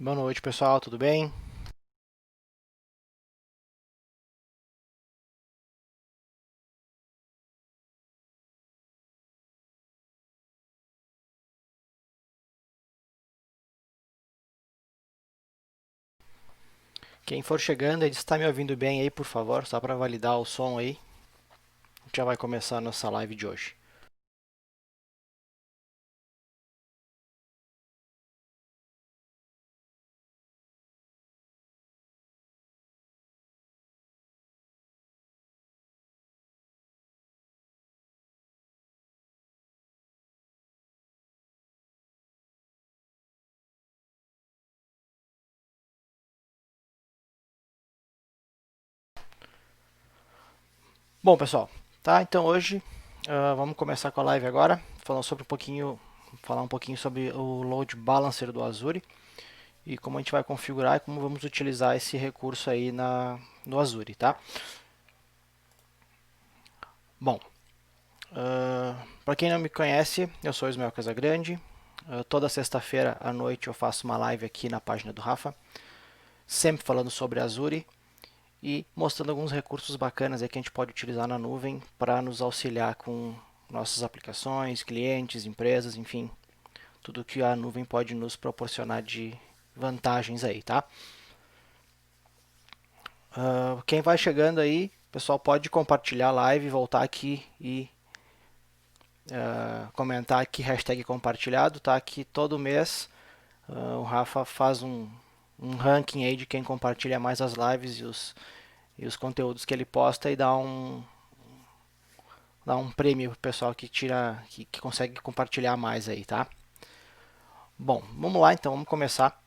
Boa noite, pessoal, tudo bem? Quem for chegando, ele está me ouvindo bem aí, por favor, só para validar o som aí. A gente já vai começar a nossa live de hoje. Bom, pessoal, tá? Então hoje vamos começar com a live agora, falar um pouquinho sobre o Load Balancer do Azure e como a gente vai configurar e como vamos utilizar esse recurso aí no Azure, tá? Bom, para quem não me conhece, eu sou Ismael Casagrande. Toda sexta-feira à noite eu faço uma live aqui na página do Rafa, sempre falando sobre Azure e mostrando alguns recursos bacanas aí que a gente pode utilizar na nuvem para nos auxiliar com nossas aplicações, clientes, empresas, enfim, tudo que a nuvem pode nos proporcionar de vantagens aí, tá? Quem vai chegando aí, pessoal, pode compartilhar a live, voltar aqui e comentar aqui hashtag compartilhado, tá? Que todo mês o Rafa faz um ranking aí de quem compartilha mais as lives e os conteúdos que ele posta e dá um prêmio pro pessoal que consegue compartilhar mais aí, tá? Bom, vamos lá então, vamos começar.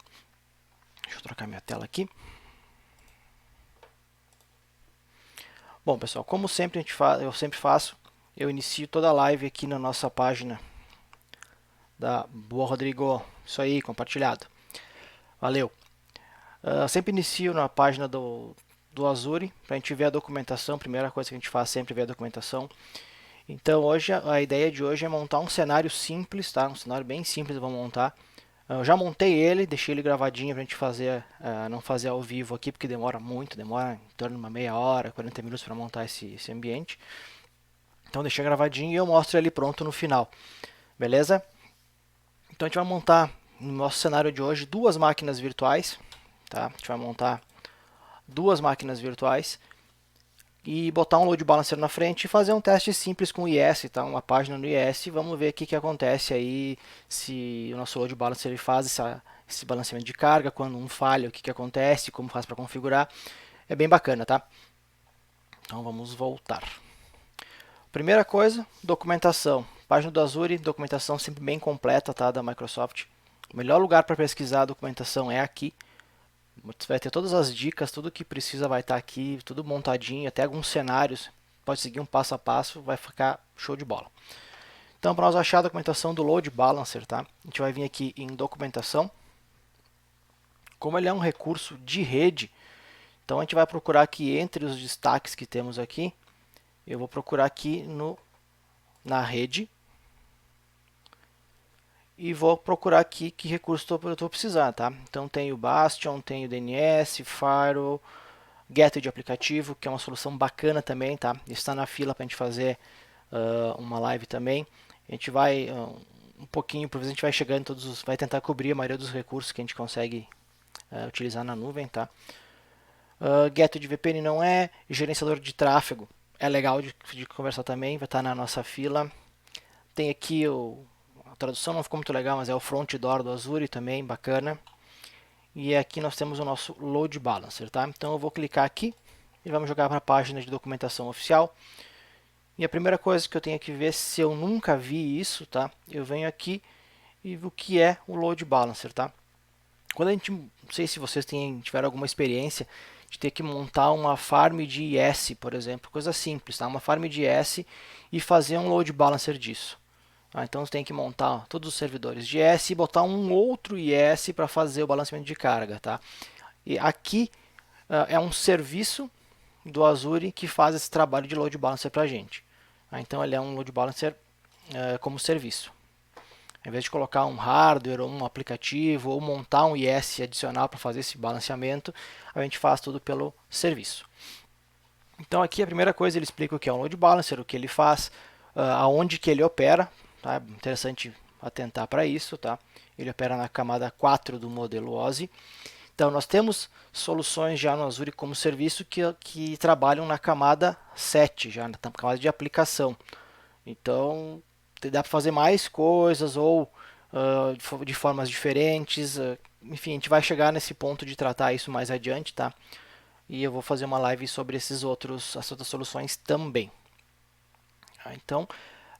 Deixa eu trocar minha tela aqui. Bom, pessoal, como sempre eu sempre faço, eu inicio toda a live aqui na nossa página da Boa Rodrigo. Isso aí, compartilhado. Valeu. Sempre inicio na página do Azure, para a gente ver a documentação. Primeira coisa que a gente faz sempre é ver a documentação. Então hoje a ideia de hoje é montar um cenário simples, tá? Um cenário bem simples eu vou montar. Eu já montei ele, deixei ele gravadinho pra gente fazer, não fazer ao vivo aqui, porque demora muito, demora em torno de uma meia hora, 40 minutos para montar esse ambiente. Então deixei gravadinho e eu mostro ele pronto no final, beleza? Então a gente vai montar no nosso cenário de hoje duas máquinas virtuais, tá? A gente vai montar duas máquinas virtuais e botar um load balancer na frente e fazer um teste simples com o IS, tá? Uma página no IS, vamos ver o que acontece aí, se o nosso load balancer ele faz esse balanceamento de carga, quando um falha, o que acontece, como faz para configurar, é bem bacana, tá? Então vamos voltar. Primeira coisa, documentação. Página do Azure, documentação sempre bem completa, tá? Da Microsoft. O melhor lugar para pesquisar a documentação é aqui. Você vai ter todas as dicas, tudo que precisa vai estar aqui, tudo montadinho, até alguns cenários. Pode seguir um passo a passo, vai ficar show de bola. Então, para nós achar a documentação do Load Balancer, tá? A gente vai vir aqui em documentação. Como ele é um recurso de rede, então a gente vai procurar aqui entre os destaques que temos aqui. Eu vou procurar aqui na rede e vou procurar aqui que recurso eu estou precisando, tá? Então tem o Bastion, tem o DNS, Firewall, Gateway de aplicativo, que é uma solução bacana também, tá? Está na fila para a gente fazer uma live também. A gente vai um pouquinho, por vezes a gente vai chegando vai tentar cobrir a maioria dos recursos que a gente consegue utilizar na nuvem, tá? Gateway de VPN não é, gerenciador de tráfego é legal de conversar também, vai estar na nossa fila. Tem aqui a tradução não ficou muito legal, mas é o front door do Azure também, bacana. E aqui nós temos o nosso Load Balancer, tá? Então eu vou clicar aqui e vamos jogar para a página de documentação oficial. E a primeira coisa que eu tenho que ver, se eu nunca vi isso, tá? Eu venho aqui e o que é o Load Balancer, tá? Quando a gente, não sei se vocês tiveram alguma experiência de ter que montar uma farm de IS, por exemplo, coisa simples, tá? Uma farm de IS e fazer um Load Balancer disso. Então você tem que montar todos os servidores de IS e botar um outro IS para fazer o balanceamento de carga, tá? E aqui é um serviço do Azure que faz esse trabalho de load balancer para a gente. Então ele é um load balancer como serviço. Ao invés de colocar um hardware ou um aplicativo ou montar um IS adicional para fazer esse balanceamento, a gente faz tudo pelo serviço. Então aqui a primeira coisa ele explica o que é um load balancer, o que ele faz, aonde que ele opera, tá? Interessante atentar para isso, tá? Ele opera na camada 4 do modelo OSI. Então nós temos soluções já no Azure como serviço que trabalham na camada 7, já na camada de aplicação. Então dá para fazer mais coisas ou de formas diferentes. Enfim, a gente vai chegar nesse ponto de tratar isso mais adiante, tá? E eu vou fazer uma live sobre essas outras soluções também. Então,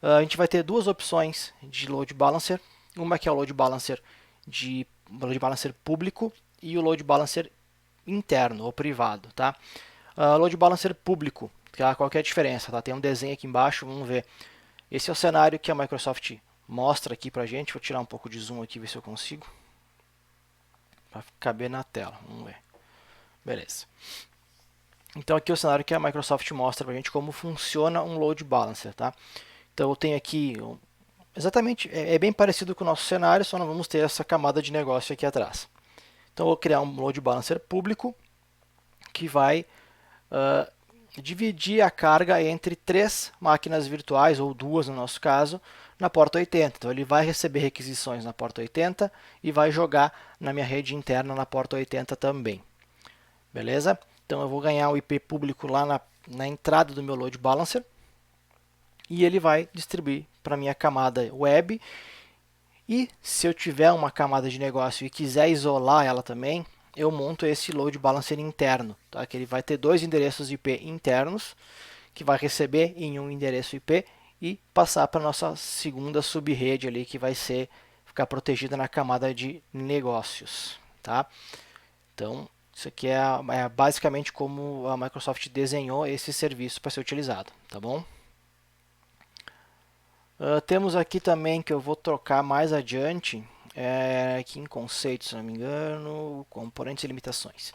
a gente vai ter duas opções de load balancer. Uma que é o load balancer público e o load balancer interno ou privado, tá? Load balancer público, qual que é a diferença? Tá? Tem um desenho aqui embaixo, vamos ver. Esse é o cenário que a Microsoft mostra aqui pra gente. Vou tirar um pouco de zoom aqui, ver se eu consigo. Para caber na tela, vamos ver. Beleza. Então aqui é o cenário que a Microsoft mostra pra gente como funciona um load balancer, tá? Então eu tenho aqui, exatamente, é bem parecido com o nosso cenário, só não vamos ter essa camada de negócio aqui atrás. Então eu vou criar um load balancer público que vai dividir a carga entre 3 máquinas virtuais, ou 2 no nosso caso, na porta 80. Então ele vai receber requisições na porta 80 e vai jogar na minha rede interna na porta 80 também. Beleza? Então eu vou ganhar o IP público lá na entrada do meu load balancer e ele vai distribuir para a minha camada web. E se eu tiver uma camada de negócio e quiser isolar ela também, eu monto esse load balancer interno, tá? Que ele vai ter 2 endereços IP internos, que vai receber em um endereço IP e passar para a nossa segunda subrede ali, que vai ficar protegida na camada de negócios, tá? Então, isso aqui é basicamente como a Microsoft desenhou esse serviço para ser utilizado, tá bom? Temos aqui também que eu vou trocar mais adiante, aqui em conceitos, se não me engano, componentes e limitações.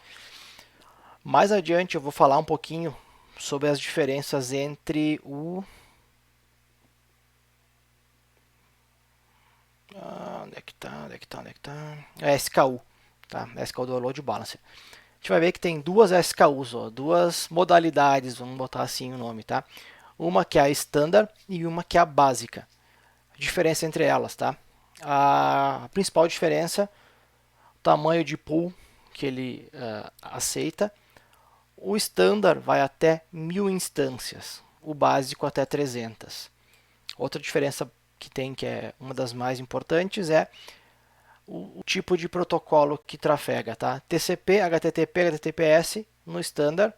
Mais adiante eu vou falar um pouquinho sobre as diferenças entre o... onde é que tá? É SKU, tá? SKU do Load Balancer. A gente vai ver que tem duas SKUs, ó, duas modalidades, vamos botar assim o nome, tá? Uma que é a Standard e uma que é a Básica. Diferença entre elas, tá? A principal diferença, o tamanho de pool que ele aceita. O Standard vai até 1000 instâncias, o básico até 300. Outra diferença que tem, que é uma das mais importantes, é o tipo de protocolo que trafega, tá? TCP, HTTP, HTTPS no Standard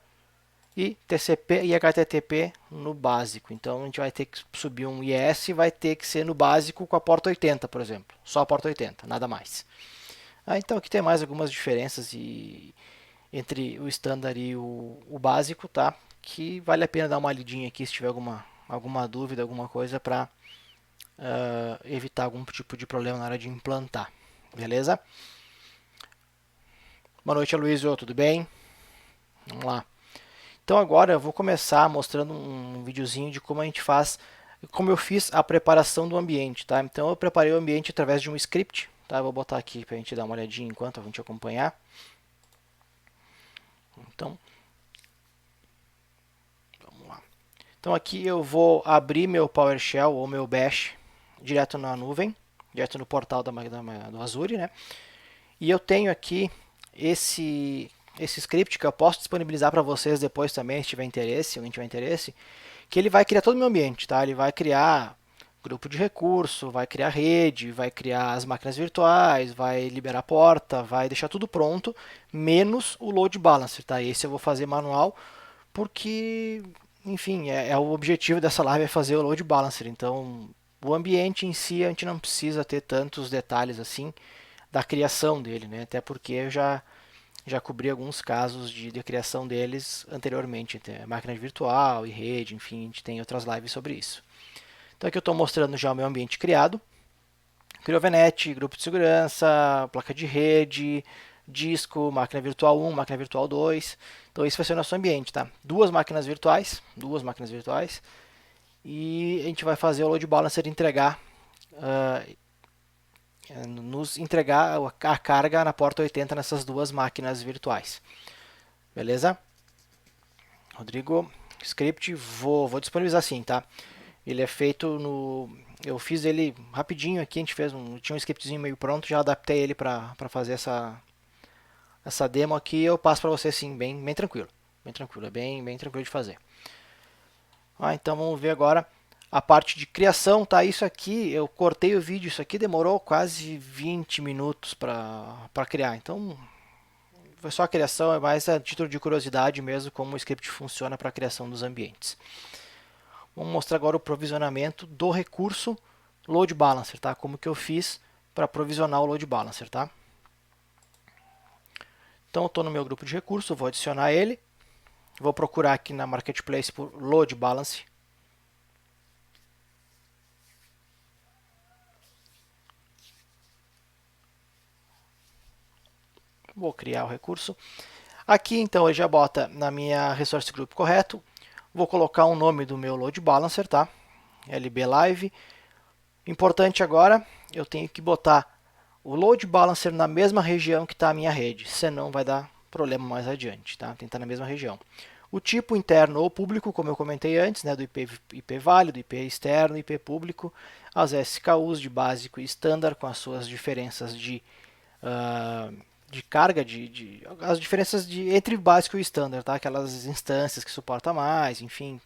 e TCP e HTTP no básico. Então a gente vai ter que subir um IS e vai ter que ser no básico com a porta 80, por exemplo. Só a porta 80, nada mais. Então aqui tem mais algumas diferenças entre o standard e o básico, tá? Que vale a pena dar uma lidinha aqui se tiver alguma dúvida, alguma coisa para evitar algum tipo de problema na hora de implantar. Beleza? Boa noite, Aloysio, tudo bem? Vamos lá. Então agora eu vou começar mostrando um videozinho de como a gente faz, como eu fiz a preparação do ambiente, tá? Então eu preparei o ambiente através de um script, tá? Eu vou botar aqui para a gente dar uma olhadinha enquanto a gente acompanhar. Então, vamos lá. Então aqui eu vou abrir meu PowerShell ou meu Bash direto na nuvem, direto no portal do Azure, né? E eu tenho aqui esse script que eu posso disponibilizar para vocês depois também, se tiver interesse, ou não tiver interesse, que ele vai criar todo o meu ambiente, tá? Ele vai criar grupo de recurso, vai criar rede, vai criar as máquinas virtuais, vai liberar a porta, vai deixar tudo pronto, menos o load balancer, tá? Esse eu vou fazer manual, porque, enfim, o objetivo dessa live é fazer o load balancer, então o ambiente em si a gente não precisa ter tantos detalhes assim da criação dele, né? Até porque eu já cobri alguns casos de criação deles anteriormente, máquina virtual e rede, enfim, a gente tem outras lives sobre isso. Então aqui eu estou mostrando já o meu ambiente criado. Criou VNet, grupo de segurança, placa de rede, disco, máquina virtual 1, máquina virtual 2. Então esse vai ser o nosso ambiente, tá? Duas máquinas virtuais. E a gente vai fazer o load balancer entregar nos entregar a carga na porta 80 nessas duas máquinas virtuais. Beleza? Rodrigo, script, vou disponibilizar sim, tá? Ele é feito no... Eu fiz ele rapidinho aqui, a gente tinha um scriptzinho meio pronto, já adaptei ele para fazer essa demo aqui. Eu passo para você sim, bem tranquilo. Bem tranquilo, é bem tranquilo de fazer. Então vamos ver agora a parte de criação, tá? Isso aqui, eu cortei o vídeo, isso aqui demorou quase 20 minutos para criar. Então, foi só a criação, é mais a título de curiosidade mesmo como o script funciona para a criação dos ambientes. Vamos mostrar agora o provisionamento do recurso Load Balancer, tá? Como que eu fiz para provisionar o Load Balancer, tá? Então, eu estou no meu grupo de recursos, vou adicionar ele. Vou procurar aqui na Marketplace por Load Balance. Vou criar o recurso. Aqui, então, ele já bota na minha Resource Group correto. Vou colocar o nome do meu Load Balancer, tá? LB Live. Importante agora, eu tenho que botar o Load Balancer na mesma região que está a minha rede, senão vai dar problema mais adiante, tá? Tem que estar na mesma região. O tipo interno ou público, como eu comentei antes, né, do IP válido, IP externo, IP público, as SKUs de básico e standard com as suas diferenças de carga, as diferenças entre básico e standard, tá? Aquelas instâncias que suporta mais, enfim,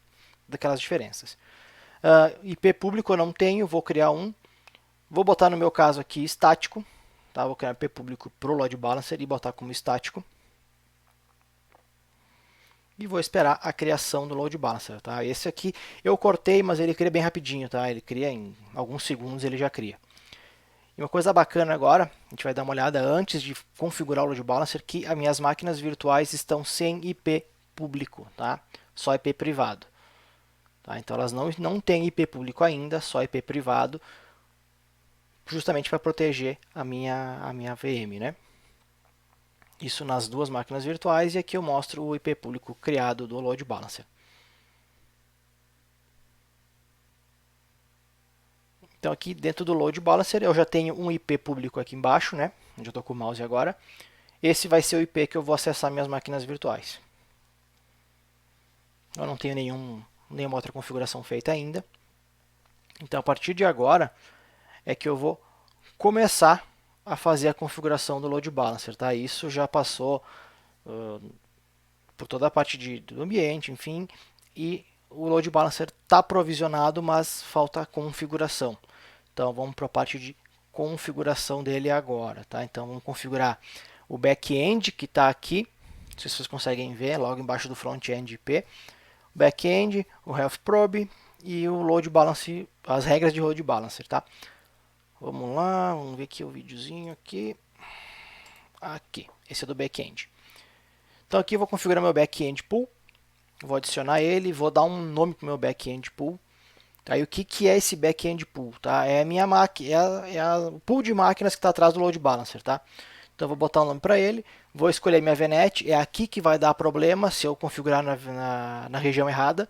daquelas diferenças. IP público eu não tenho, vou criar um. Vou botar no meu caso aqui estático, tá? Vou criar IP público para o Load Balancer e botar como estático. E vou esperar a criação do Load Balancer, tá? Esse aqui eu cortei, mas ele cria bem rapidinho, tá? Ele cria em alguns segundos, ele já cria. E uma coisa bacana agora, a gente vai dar uma olhada antes de configurar o Load Balancer, que as minhas máquinas virtuais estão sem IP público, tá? Só IP privado. Tá? Então elas não têm IP público ainda, só IP privado, justamente para proteger a minha VM, né? Isso nas duas máquinas virtuais, e aqui eu mostro o IP público criado do Load Balancer. Então aqui dentro do Load Balancer eu já tenho um IP público aqui embaixo, né? Onde eu estou com o mouse agora. Esse vai ser o IP que eu vou acessar minhas máquinas virtuais. Eu não tenho nenhuma outra configuração feita ainda. Então a partir de agora é que eu vou começar a fazer a configuração do Load Balancer, tá? Isso já passou por toda a parte do ambiente, enfim, e o Load Balancer está provisionado, mas falta configuração. Então vamos para a parte de configuração dele agora, tá? Então vamos configurar o back-end que está aqui, não sei se vocês conseguem ver, logo embaixo do front-end IP, o back-end, o Health Probe e o Load Balance, as regras de Load Balancer, tá? Vamos lá, vamos ver aqui o videozinho aqui. Aqui, esse é do back-end. Então aqui eu vou configurar meu back-end pool, vou adicionar ele, vou dar um nome para o meu back-end pool. Tá? E o que é esse back-end pool? Tá? É a minha máquina, o pool de máquinas que está atrás do Load Balancer, tá? Então eu vou botar um nome para ele, vou escolher minha VNet, é aqui que vai dar problema se eu configurar na região errada,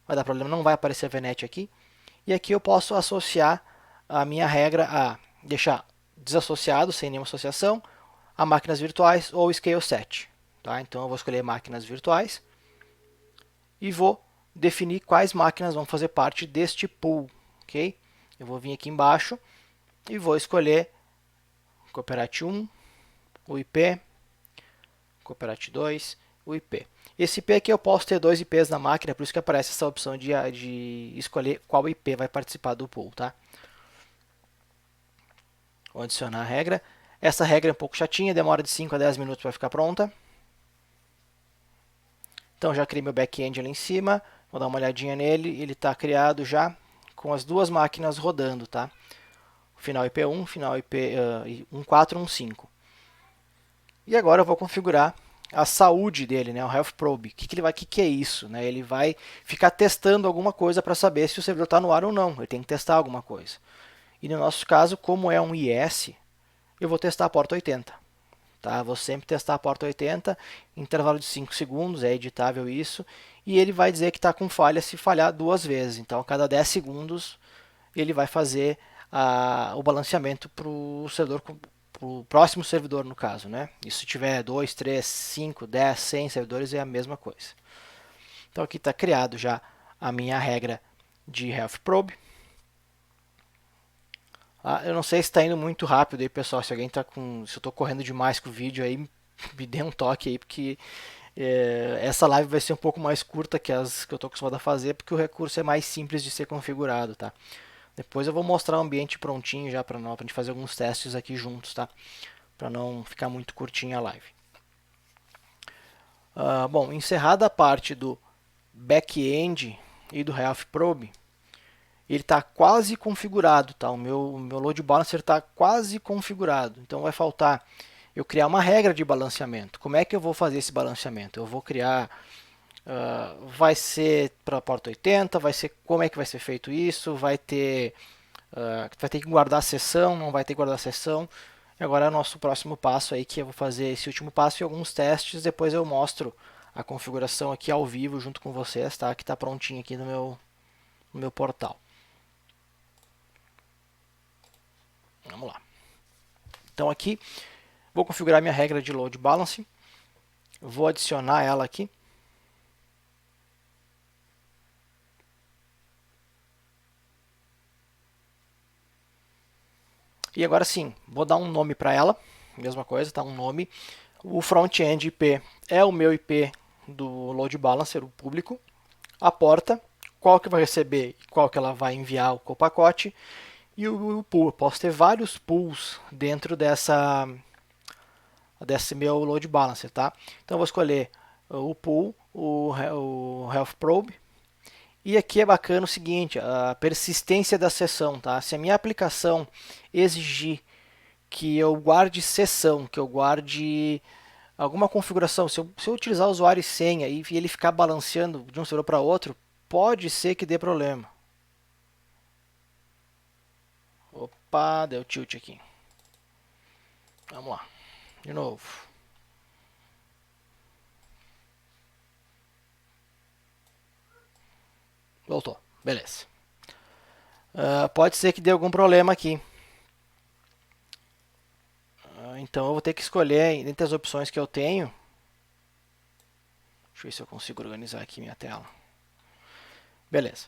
vai dar problema, não vai aparecer a VNet aqui. E aqui eu posso associar a minha regra a deixar desassociado, sem nenhuma associação, a máquinas virtuais ou scale set. Tá? Então eu vou escolher máquinas virtuais e vou definir quais máquinas vão fazer parte deste pool. Okay? Eu vou vir aqui embaixo e vou escolher Cooperate 1, o IP, Cooperate 2, o IP. Esse IP aqui eu posso ter dois IPs na máquina, por isso que aparece essa opção de escolher qual IP vai participar do pool. Tá? Vou adicionar a regra. Essa regra é um pouco chatinha, demora de 5 a 10 minutos para ficar pronta. Então já criei meu back-end ali em cima, vou dar uma olhadinha nele, ele está criado já com as duas máquinas rodando, tá? Final IP1, final IP 1415. E agora eu vou configurar a saúde dele, né? O Health Probe. Que é isso? Né? Ele vai ficar testando alguma coisa para saber se o servidor está no ar ou não. Ele tem que testar alguma coisa. E no nosso caso, como é um IS, eu vou testar a porta 80. Tá? Vou sempre testar a porta 80, intervalo de 5 segundos, é editável isso, e ele vai dizer que está com falha se falhar duas vezes. Então, a cada 10 segundos, ele vai fazer o balanceamento para o servidor, para o próximo servidor no caso, né? E se tiver 2, 3, 5, 10, 100 servidores é a mesma coisa. Então aqui está criado já a minha regra de Health Probe. Eu não sei se está indo muito rápido aí, pessoal. Se alguém está com, se eu estou correndo demais com o vídeo aí, me dê um toque aí, porque essa live vai ser um pouco mais curta que as que eu estou acostumado a fazer, porque o recurso é mais simples de ser configurado, tá? Depois eu vou mostrar o ambiente prontinho já para a gente fazer alguns testes aqui juntos, tá? Para não ficar muito curtinha a live. Bom, encerrada a parte do back-end e do Health Probe, ele está quase configurado, tá? O meu load balancer está quase configurado. Então vai faltar eu criar uma regra de balanceamento. Como é que eu vou fazer esse balanceamento? Eu vou criar, vai ser para a porta 80, vai ser como é que vai ser feito isso, vai ter que guardar a sessão, não vai ter que guardar a sessão. E agora é o nosso próximo passo aí, que eu vou fazer esse último passo e alguns testes, depois eu mostro a configuração aqui ao vivo junto com vocês, tá? Que está prontinho aqui no meu portal. Vamos lá. Então aqui, vou configurar minha regra de load balance. Vou adicionar ela aqui. E agora sim, vou dar um nome para ela. Mesma coisa, tá? Um nome. O front-end IP é o meu IP do load balancer, o público. A porta, qual que vai receber e qual que ela vai enviar o pacote. E o pool, eu posso ter vários pools dentro desse meu load balancer, tá? Então eu vou escolher o pool, o Health Probe. E aqui é bacana o seguinte, a persistência da sessão, tá? Se a minha aplicação exigir que eu guarde sessão, que eu guarde alguma configuração, se eu utilizar usuário e senha e ele ficar balanceando de um servidor para outro, pode ser que dê problema. Opa, deu tilt aqui. Vamos lá, de novo. Voltou, beleza. Pode ser que dê algum problema aqui. Então eu vou ter que escolher entre as opções que eu tenho. Deixa eu ver se eu consigo organizar aqui minha tela. Beleza.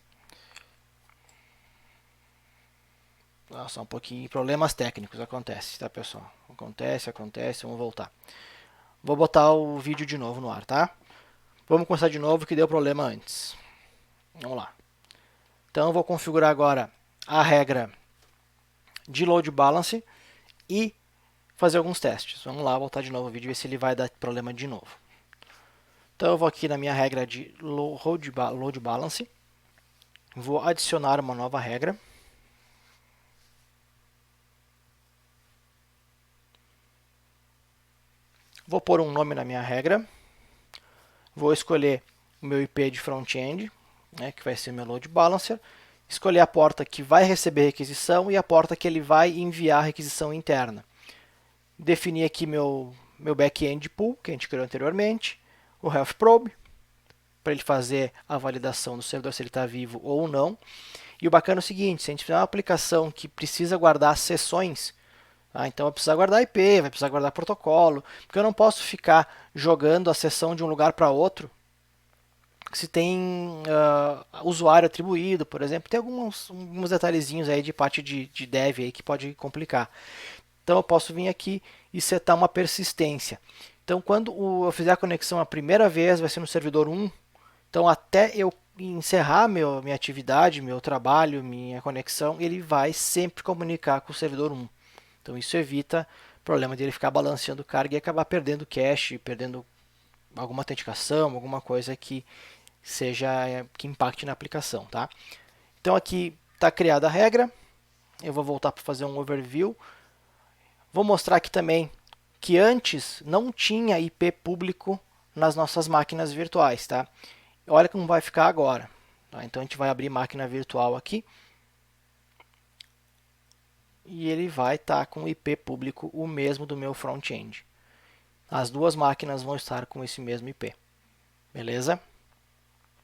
Só um pouquinho. Problemas técnicos acontece, tá, pessoal? Acontece. Vamos voltar. Vou botar o vídeo de novo no ar, tá? Vamos começar de novo que deu problema antes. Vamos lá. Então eu vou configurar agora a regra de load balance e fazer alguns testes. Vamos lá, voltar de novo o vídeo e ver se ele vai dar problema de novo. Então eu vou aqui na minha regra de load balance. Vou adicionar uma nova regra. Vou pôr um nome na minha regra. Vou escolher o meu IP de front-end, né, que vai ser meu load balancer. Escolher a porta que vai receber requisição e a porta que ele vai enviar requisição interna. Definir aqui meu back-end pool, que a gente criou anteriormente. O Health Probe, para ele fazer a validação do servidor se ele está vivo ou não. E o bacana é o seguinte, se a gente tiver uma aplicação que precisa guardar sessões, então vai precisar guardar IP, vai precisar guardar protocolo, porque eu não posso ficar jogando a sessão de um lugar para outro se tem usuário atribuído, por exemplo. Tem alguns detalhezinhos aí de parte de dev aí que pode complicar. Então eu posso vir aqui e setar uma persistência. Então quando eu fizer a conexão a primeira vez, vai ser no servidor 1. Então até eu encerrar minha atividade, meu trabalho, minha conexão, ele vai sempre comunicar com o servidor 1. Então isso evita o problema de ele ficar balanceando carga e acabar perdendo cache, perdendo alguma autenticação, alguma coisa que que impacte na aplicação, tá? Então aqui está criada a regra. Eu vou voltar para fazer um overview. Vou mostrar aqui também que antes não tinha IP público nas nossas máquinas virtuais, tá? Olha como vai ficar agora. Tá? Então a gente vai abrir máquina virtual aqui. E ele vai estar com o IP público o mesmo do meu front-end. As duas máquinas vão estar com esse mesmo IP. Beleza?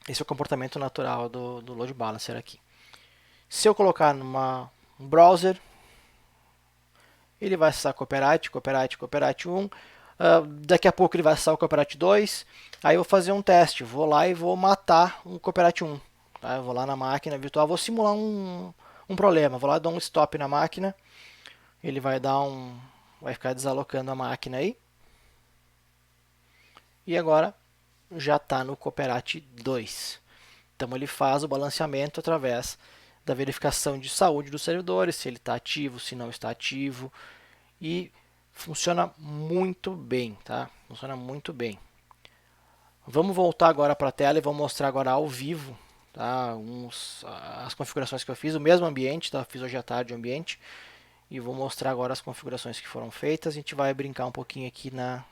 Esse é o comportamento natural do load balancer aqui. Se eu colocar numa um browser, ele vai acessar Copyright 1, daqui a pouco ele vai acessar o Copyright 2, aí eu vou fazer um teste, vou lá e vou matar o Copyright 1, tá? Eu vou lá na máquina virtual, vou simular um problema, vou lá dar um stop na máquina, ele vai ficar desalocando a máquina aí, e agora já está no Copyright 2. Então ele faz o balanceamento através da verificação de saúde dos servidores, se ele está ativo, se não está ativo, e funciona muito bem, tá? Funciona muito bem. Vamos voltar agora para a tela e vou mostrar agora ao vivo, tá? As configurações que eu fiz, o mesmo ambiente, tá? Fiz hoje à tarde o ambiente e vou mostrar agora as configurações que foram feitas. A gente vai brincar um pouquinho aqui no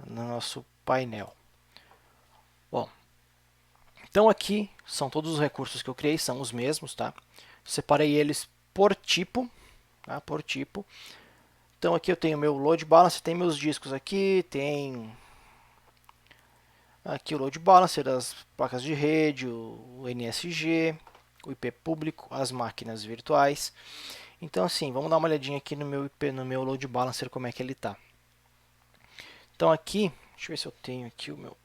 nosso painel. Bom, então aqui são todos os recursos que eu criei, são os mesmos, tá? Separei eles por tipo, tá? Por tipo. Então aqui eu tenho meu load balancer, tem meus discos aqui, tem aqui o load balancer, as placas de rede, o NSG, o IP público, as máquinas virtuais. Então assim, vamos dar uma olhadinha aqui no meu IP, no meu load balancer, como é que ele está. Então aqui, deixa eu ver se eu tenho aqui o meu...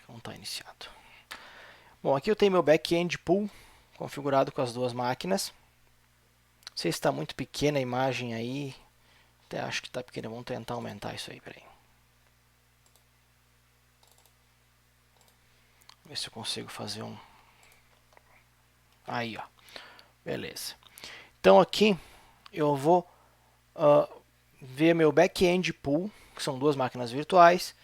Não tá iniciado. Bom, aqui eu tenho meu back-end pool configurado com as duas máquinas. Não sei se está muito pequena a imagem aí. Até acho que está pequena. Vamos tentar aumentar isso aí. Peraí. Ver se eu consigo fazer um... Aí, ó. Beleza. Então aqui eu vou ver meu back-end pool, que são duas máquinas virtuais.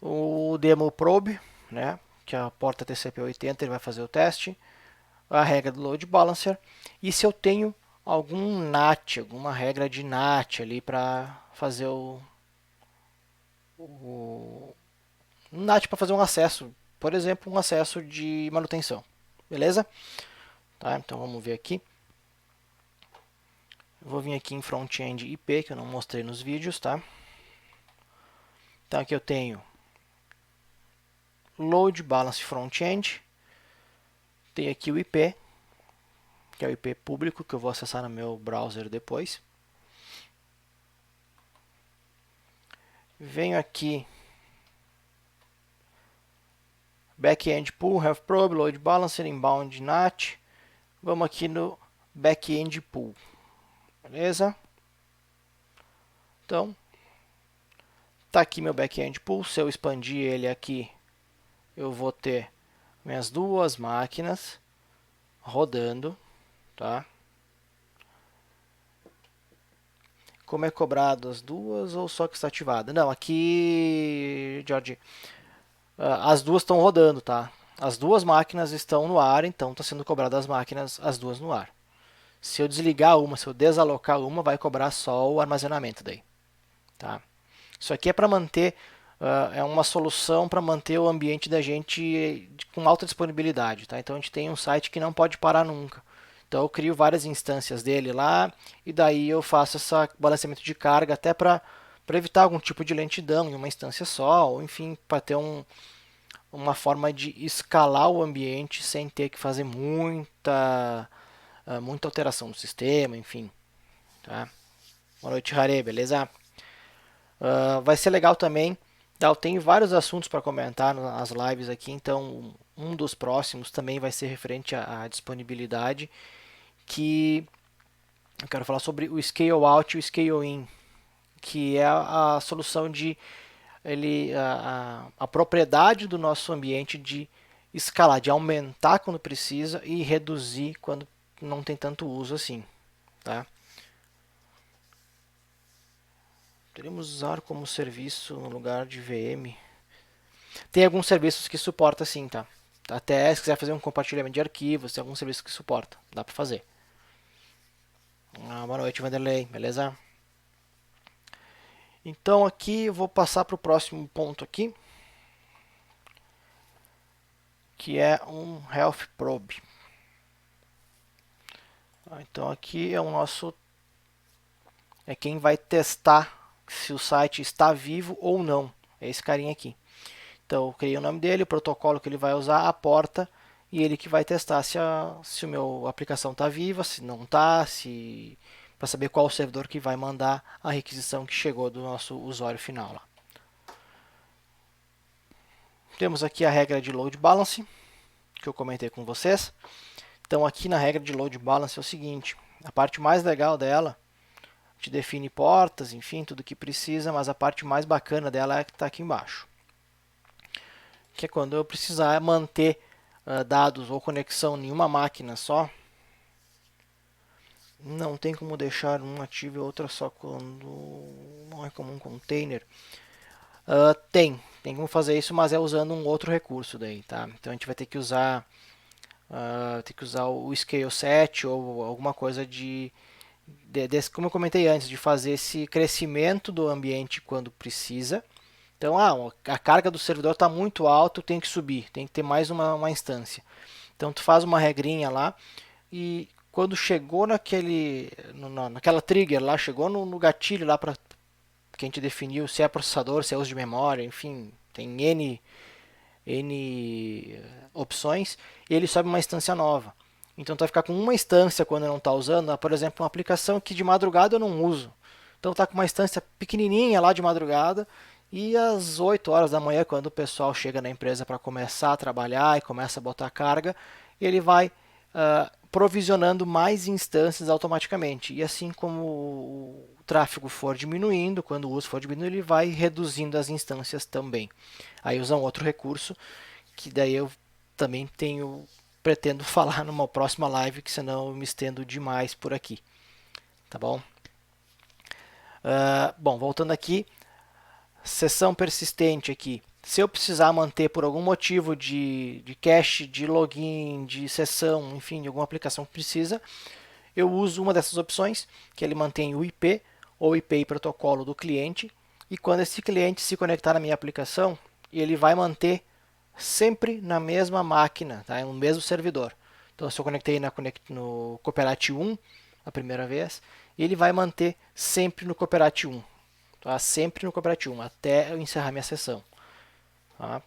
O demo probe, né, que é a porta TCP/80, ele vai fazer o teste. A regra do load balancer. E se eu tenho algum NAT, alguma regra de NAT ali para fazer o NAT para fazer um acesso, por exemplo, um acesso de manutenção, beleza? Tá, então vamos ver aqui. Eu vou vir aqui em front-end IP, que eu não mostrei nos vídeos, tá? Então aqui eu tenho load balance front-end, tem aqui o IP, que é o IP público, que eu vou acessar no meu browser depois. Venho aqui, back-end pool, have probe, load balancer, inbound NAT. Vamos aqui no back-end pool, beleza? Então, tá aqui meu back-end pool. Se eu expandir ele aqui, eu vou ter minhas duas máquinas rodando, tá? Como é cobrado as duas ou só que está ativada? Não, aqui, George, as duas estão rodando, tá? As duas máquinas estão no ar, então está sendo cobrado as duas no ar. Se eu desligar uma, se eu desalocar uma, vai cobrar só o armazenamento daí, tá? Isso aqui é para manter, é uma solução para manter o ambiente da gente com alta disponibilidade, tá? Então a gente tem um site que não pode parar nunca. Então eu crio várias instâncias dele lá e daí eu faço esse balanceamento de carga até para evitar algum tipo de lentidão em uma instância só, ou enfim, para ter uma forma de escalar o ambiente sem ter que fazer muita alteração no sistema, enfim. Tá? Boa noite, Hare, beleza? Vai ser legal também. Eu tenho vários assuntos para comentar nas lives aqui, então um dos próximos também vai ser referente à disponibilidade, que eu quero falar sobre o Scale Out e o Scale In, que é a solução de a propriedade do nosso ambiente de escalar, de aumentar quando precisa e reduzir quando não tem tanto uso assim, tá? Podemos usar como serviço no lugar de VM. Tem alguns serviços que suporta sim, tá? Até se quiser fazer um compartilhamento de arquivos, tem alguns serviços que suporta, dá para fazer. Boa noite, Vanderlei, beleza? Então aqui eu vou passar para o próximo ponto aqui, que é um Health Probe. Então aqui é o nosso, é quem vai testar se o site está vivo ou não. É esse carinha aqui. Então eu criei o nome dele, o protocolo que ele vai usar, a porta e ele que vai testar se a minha aplicação está viva, se não está, para saber qual o servidor que vai mandar a requisição que chegou do nosso usuário final lá. Temos aqui a regra de load balance, que eu comentei com vocês. Então aqui na regra de load balance é o seguinte, a parte mais legal dela, a gente define portas, enfim, tudo que precisa, mas a parte mais bacana dela é que está aqui embaixo. Que é quando eu precisar manter dados ou conexão em uma máquina só, não tem como deixar um ativo e outra só quando não é como um container. Tem como fazer isso, mas é usando um outro recurso daí, tá? Então a gente vai ter que usar o scale set ou alguma coisa desse, como eu comentei antes, de fazer esse crescimento do ambiente quando precisa. Então, a carga do servidor está muito alta, tem que subir, tem que ter mais uma instância. Então, tu faz uma regrinha lá e quando chegou naquela trigger lá, chegou no gatilho lá para que a gente definiu se é processador, se é uso de memória, enfim, tem N opções, e ele sobe uma instância nova. Então tu vai ficar com uma instância quando não está usando, por exemplo, uma aplicação que de madrugada eu não uso. Então está com uma instância pequenininha lá de madrugada e às 8 horas da manhã, quando o pessoal chega na empresa para começar a trabalhar e começa a botar carga, ele vai provisionando mais instâncias automaticamente. E assim como o tráfego for diminuindo, quando o uso for diminuindo, ele vai reduzindo as instâncias também. Aí usa um outro recurso, que daí eu também pretendo falar numa próxima live, que senão eu me estendo demais por aqui. Tá bom? Bom, voltando aqui, sessão persistente aqui. Se eu precisar manter por algum motivo de cache, de login, de sessão, enfim, de alguma aplicação que precisa, eu uso uma dessas opções, que ele mantém o IP ou IP e protocolo do cliente, e quando esse cliente se conectar na minha aplicação, ele vai manter sempre na mesma máquina, tá? No mesmo servidor. Então, se eu conectei no Cooperate 1 a primeira vez, ele vai manter sempre no Cooperate 1. Tá? Sempre no Cooperate 1, até eu encerrar minha sessão. Tá?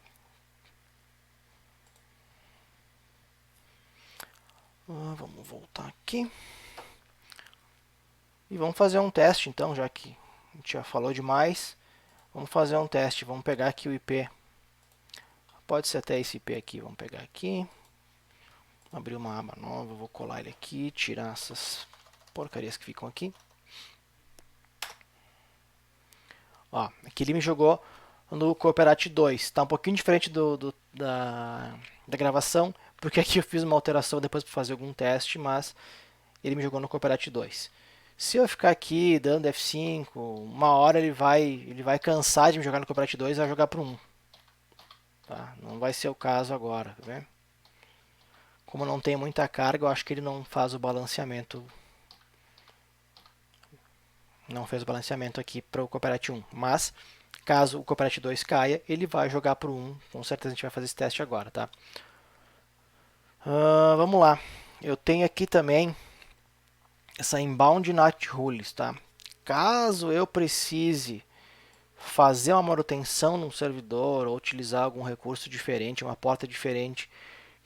Vamos voltar aqui. E vamos fazer um teste então, já que a gente já falou demais. Vamos fazer um teste. Vamos pegar aqui o IP. Pode ser até esse IP aqui. Vamos pegar aqui. Abrir uma aba nova. Vou colar ele aqui. Tirar essas porcarias que ficam aqui. Ó, aqui ele me jogou no Cooperate 2. Está um pouquinho diferente da gravação, porque aqui eu fiz uma alteração depois para fazer algum teste, mas ele me jogou no Cooperate 2. Se eu ficar aqui dando F5, uma hora ele vai cansar de me jogar no Cooperate 2 e vai jogar para 1. Tá? Não vai ser o caso agora. Tá vendo? Como não tem muita carga, eu acho que ele não faz o balanceamento. Não fez o balanceamento aqui para o Cooperate 1. Mas, caso o Cooperate 2 caia, ele vai jogar para o 1. Com certeza a gente vai fazer esse teste agora. Tá? Vamos lá. Eu tenho aqui também essa inbound NAT rules, tá? Caso eu precise fazer uma manutenção num servidor ou utilizar algum recurso diferente, uma porta diferente,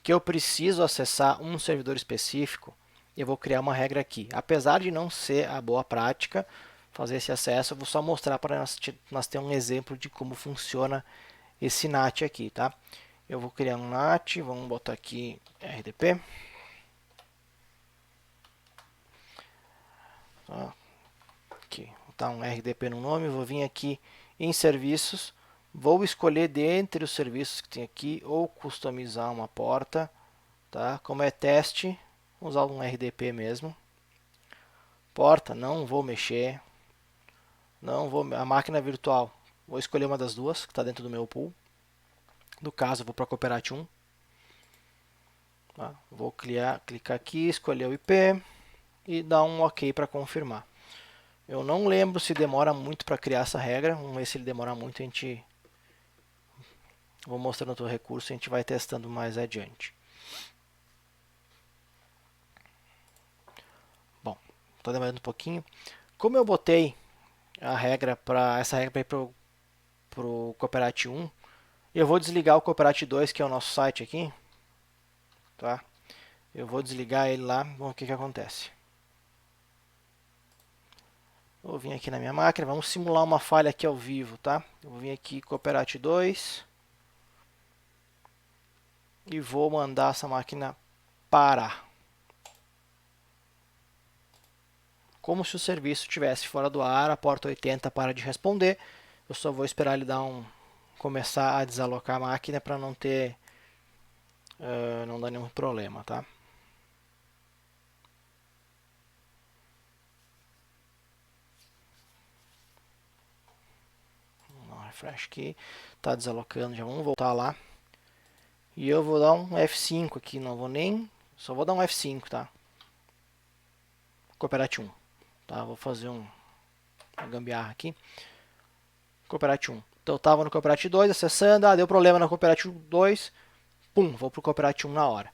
que eu preciso acessar um servidor específico, eu vou criar uma regra aqui. Apesar de não ser a boa prática fazer esse acesso, eu vou só mostrar para nós ter um exemplo de como funciona esse NAT aqui, tá? Eu vou criar um NAT, vamos botar aqui RDP. Aqui, vou botar um RDP no nome, vou vir aqui em serviços, vou escolher dentre os serviços que tem aqui ou customizar uma porta, tá? Como é teste, vou usar um RDP mesmo. Porta, não vou mexer, a máquina virtual, vou escolher uma das duas que está dentro do meu pool. No caso, eu vou para a Cooperate 1. Tá? Vou clicar aqui, escolher o IP e dar um OK para confirmar. Eu não lembro se demora muito para criar essa regra. Vamos ver se ele demora muito. Vou mostrando outro recurso e a gente vai testando mais adiante. Bom, está demorando um pouquinho. Como eu botei essa regra para ir para o Cooperate 1, eu vou desligar o Cooperate 2, que é o nosso site aqui. tá? Eu vou desligar ele lá, vamos ver o que acontece. Vou vir aqui na minha máquina, vamos simular uma falha aqui ao vivo, tá? Eu vou vir aqui Cooperate 2 e vou mandar essa máquina parar. Como se o serviço estivesse fora do ar, a porta 80 para de responder. Eu só vou esperar ele começar a desalocar a máquina para não dar nenhum problema, tá? Vamos dar um refresh aqui, tá desalocando, já vamos voltar lá. E eu vou dar um F5 aqui, não vou nem, só vou dar um F5, tá? Cooperate 1, tá? Vou fazer uma gambiarra aqui. Cooperate 1. Então eu estava no Cooperate 2 acessando, deu problema no Cooperate 2, pum, vou pro Cooperate 1 na hora.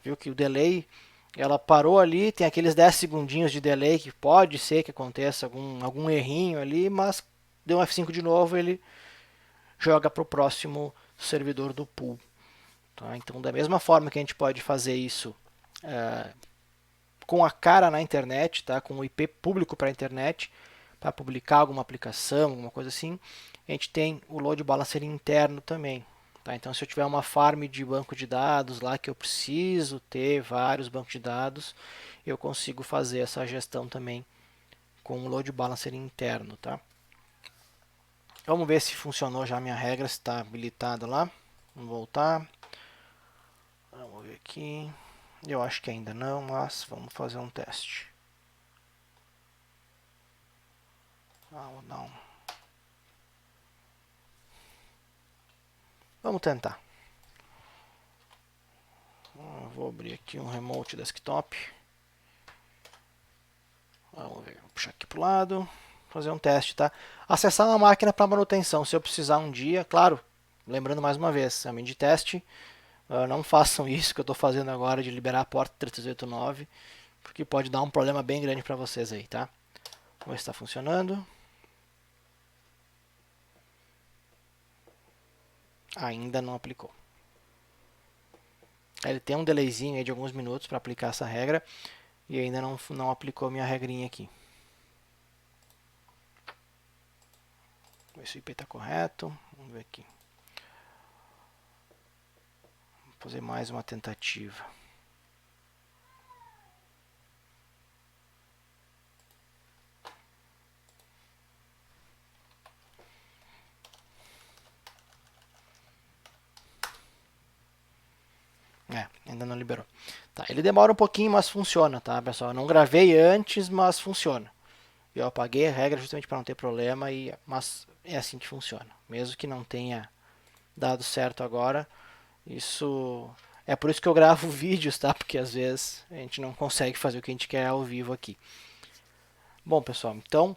Viu que o delay, ela parou ali, tem aqueles 10 segundinhos de delay que pode ser que aconteça algum errinho ali, mas deu um F5 de novo, ele joga para o próximo servidor do pool. Tá? Então, da mesma forma que a gente pode fazer isso com a cara na internet, tá? Com o IP público para a internet, para publicar alguma aplicação, alguma coisa assim, a gente tem o load balancer interno também. Tá? Então, se eu tiver uma farm de banco de dados lá que eu preciso ter vários bancos de dados, eu consigo fazer essa gestão também com o load balancer interno. Tá? Vamos ver se funcionou já a minha regra, se está habilitado lá. Vamos voltar. Vamos ver aqui. Eu acho que ainda não, mas vamos fazer um teste. Não. Vamos tentar. Vou abrir aqui um remote desktop. Vamos ver, vou puxar aqui para o lado, fazer um teste, tá? Acessar a máquina para manutenção, se eu precisar um dia, claro, lembrando mais uma vez, exame de teste, não façam isso que eu estou fazendo agora de liberar a porta 3389, porque pode dar um problema bem grande para vocês aí, tá? Vamos ver se está funcionando. Ainda não aplicou. Ele tem um delayzinho aí de alguns minutos para aplicar essa regra e ainda não aplicou minha regrinha aqui. Vamos ver se o IP está correto. Vamos ver aqui. Vou fazer mais uma tentativa. Ainda não liberou. Tá, ele demora um pouquinho, mas funciona, tá, pessoal? Eu não gravei antes, mas funciona. Eu apaguei a regra justamente para não ter problema, mas é assim que funciona. Mesmo que não tenha dado certo agora, isso é por isso que eu gravo vídeos, tá? Porque às vezes a gente não consegue fazer o que a gente quer ao vivo aqui. Bom, pessoal, então,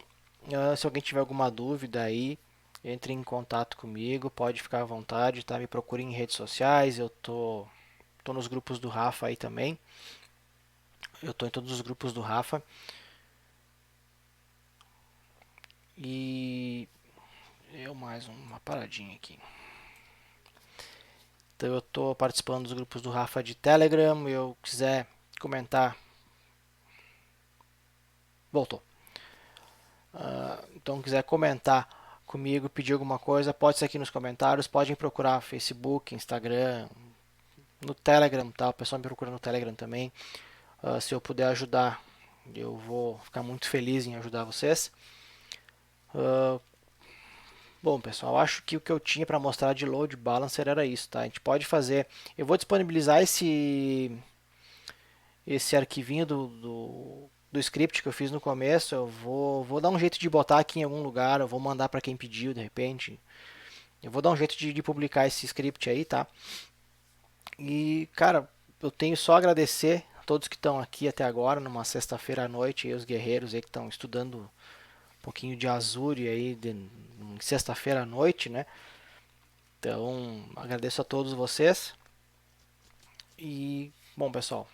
se alguém tiver alguma dúvida aí, entre em contato comigo, pode ficar à vontade, tá? Me procure em redes sociais, eu tô nos grupos do Rafa aí também. Eu tô em todos os grupos do Rafa. E eu mais uma paradinha aqui. Então eu tô participando dos grupos do Rafa de Telegram. Eu quiser comentar. Voltou. Então quiser comentar comigo, pedir alguma coisa, pode ser aqui nos comentários. Podem procurar Facebook, Instagram, no Telegram, tá? O pessoal me procura no Telegram também. Se eu puder ajudar, eu vou ficar muito feliz em ajudar vocês. Bom, pessoal, acho que o que eu tinha para mostrar de load balancer era isso, tá? A gente pode fazer. Eu vou disponibilizar esse arquivinho do script que eu fiz no começo. Eu vou dar um jeito de botar aqui em algum lugar. Eu vou mandar para quem pediu de repente. Eu vou dar um jeito de publicar esse script aí, tá? E, cara, eu tenho só a agradecer a todos que estão aqui até agora, numa sexta-feira à noite, e os guerreiros aí que estão estudando um pouquinho de Azure aí sexta-feira à noite, né? Então, agradeço a todos vocês. E, bom, pessoal,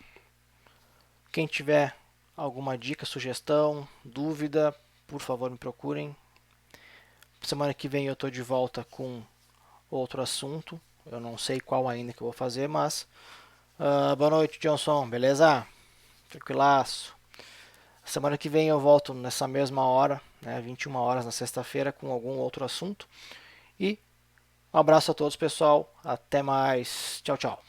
quem tiver alguma dica, sugestão, dúvida, por favor me procurem. Semana que vem eu estou de volta com outro assunto. Eu não sei qual ainda que eu vou fazer, mas Boa noite, Johnson. Beleza? Tranquilaço. Semana que vem eu volto nessa mesma hora, né, 21 horas na sexta-feira, com algum outro assunto. E um abraço a todos, pessoal. Até mais. Tchau, tchau.